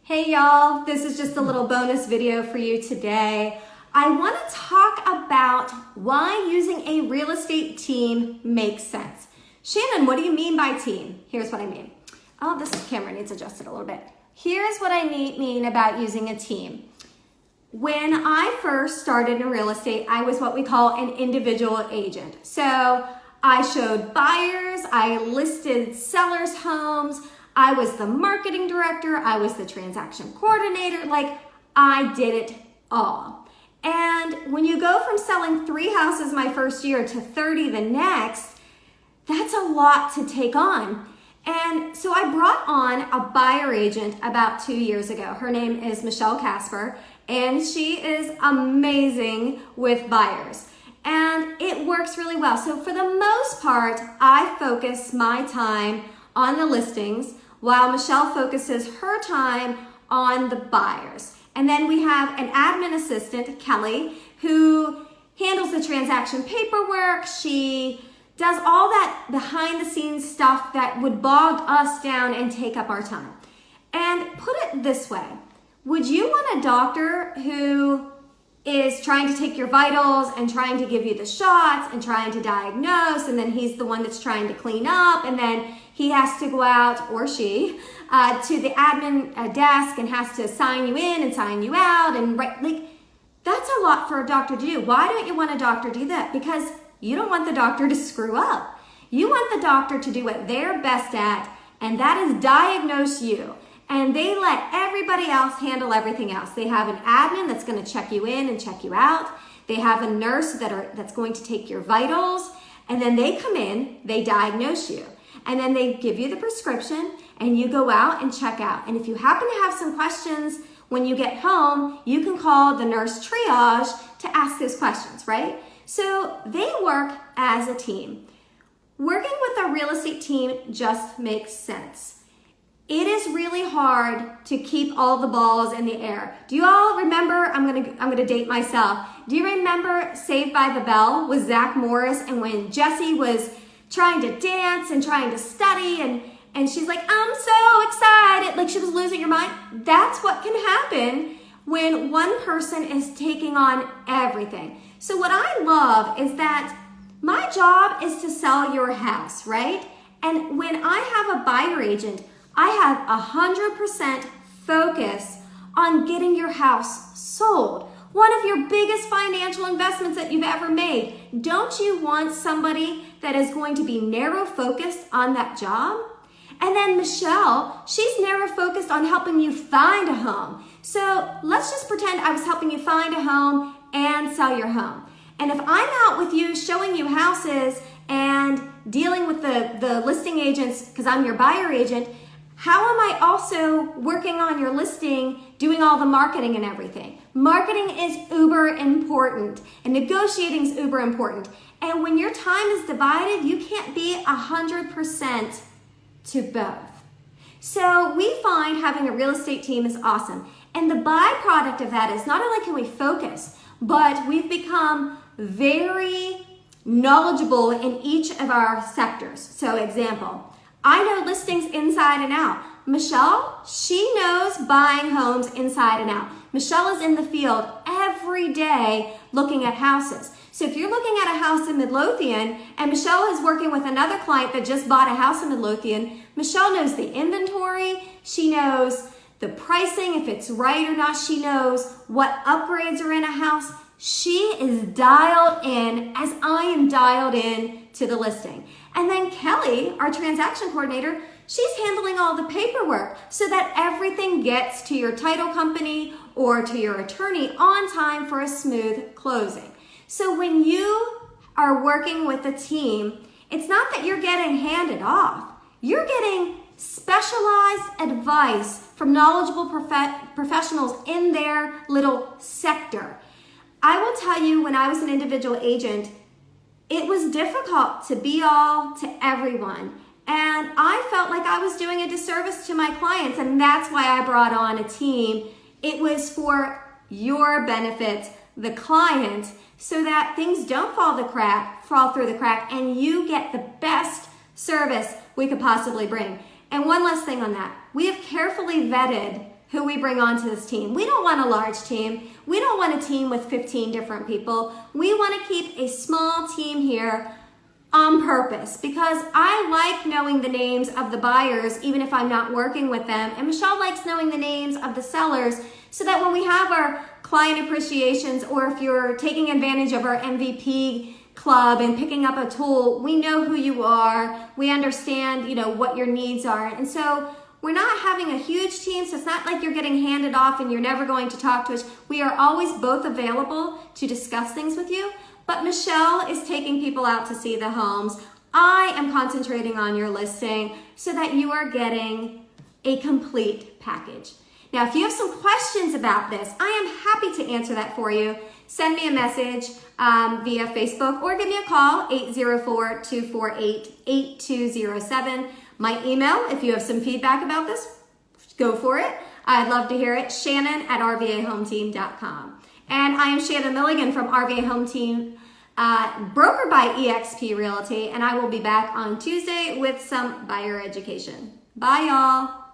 Hey y'all, this is just a little bonus video for you today. I want to talk about why using a real estate team makes sense. Shannon, what do you mean by team? Here's what I mean. Oh, this camera needs adjusted a little bit. Here's what I mean about using a team. When I first started in real estate, I was what we call an individual agent. So I showed buyers, I listed sellers' homes, I was the marketing director, I was the transaction coordinator, like I did it all. And when you go from selling 3 houses my first year to 30 the next, that's a lot to take on. And so I brought on a buyer agent about 2 years ago. Her name is Michelle Casper, and she is amazing with buyers. And it works really well. So for the most part, I focus my time on the listings while Michelle focuses her time on the buyers. And then we have an admin assistant, Kelly, who handles the transaction paperwork. She does all that behind the scenes stuff that would bog us down and take up our time. And put it this way, would you want a doctor who is trying to take your vitals and trying to give you the shots and trying to diagnose, and then he's the one that's trying to clean up, and then he has to go out, or she, to the admin desk and has to sign you in and sign you out, and that's a lot for a doctor to do. Why don't you want a doctor to do that? Because you don't want the doctor to screw up. You want the doctor to do what they're best at, and that is diagnose you. And they let everybody else handle everything else. They have an admin that's going to check you in and check you out. They have a nurse that's going to take your vitals. And then they come in, they diagnose you. And then they give you the prescription and you go out and check out. And if you happen to have some questions when you get home, you can call the nurse triage to ask those questions, right? So they work as a team. Working with a real estate team just makes sense. It is really hard to keep all the balls in the air. Do you all remember, I'm gonna date myself. Do you remember Saved by the Bell with Zach Morris, and when Jessie was trying to dance and trying to study and she's like, I'm so excited, like she was losing her mind? That's what can happen when one person is taking on everything. So what I love is that my job is to sell your house, right? And when I have a buyer agent, I have 100% focus on getting your house sold. One of your biggest financial investments that you've ever made. Don't you want somebody that is going to be narrow focused on that job? And then Michelle, she's narrow focused on helping you find a home. So let's just pretend I was helping you find a home and sell your home. And if I'm out with you showing you houses and dealing with the listing agents because I'm your buyer agent, how am I also working on your listing, doing all the marketing and everything? Marketing is uber important and negotiating is uber important. And when your time is divided, you can't be 100% to both. So we find having a real estate team is awesome. And the byproduct of that is not only can we focus, but we've become very knowledgeable in each of our sectors. So example, I know listings inside and out. Michelle, she knows buying homes inside and out. Michelle is in the field every day looking at houses. So if you're looking at a house in Midlothian and Michelle is working with another client that just bought a house in Midlothian, Michelle knows the inventory, she knows the pricing, if it's right or not, she knows what upgrades are in a house. She is dialed in as I am dialed in to the listing. And then Kelly, our transaction coordinator, she's handling all the paperwork so that everything gets to your title company or to your attorney on time for a smooth closing. So when you are working with a team, it's not that you're getting handed off. You're getting specialized advice from knowledgeable professionals in their little sector. I will tell you, when I was an individual agent, it was difficult to be all to everyone. And I felt like I was doing a disservice to my clients, and that's why I brought on a team. It was for your benefit, the client, so that things don't fall through the crack, and you get the best service we could possibly bring. And one last thing on that. We have carefully vetted who we bring onto this team. We don't want a large team. We don't want a team with 15 different people. We want to keep a small team here on purpose because I like knowing the names of the buyers even if I'm not working with them, and Michelle likes knowing the names of the sellers so that when we have our client appreciations, or if you're taking advantage of our MVP club and picking up a tool, we know who you are, we understand, what your needs are. And so we're not having a huge team, so it's not like you're getting handed off and you're never going to talk to us. We are always both available to discuss things with you. But Michelle is taking people out to see the homes. I am concentrating on your listing so that you are getting a complete package. Now, if you have some questions about this, I am happy to answer that for you. Send me a message via Facebook or give me a call, 804-248-8207. My email, if you have some feedback about this, go for it. I'd love to hear it, shannon@rvahometeam.com. And I am Shannon Milligan from RVA Home Team, broker by eXp Realty, and I will be back on Tuesday with some buyer education. Bye, y'all.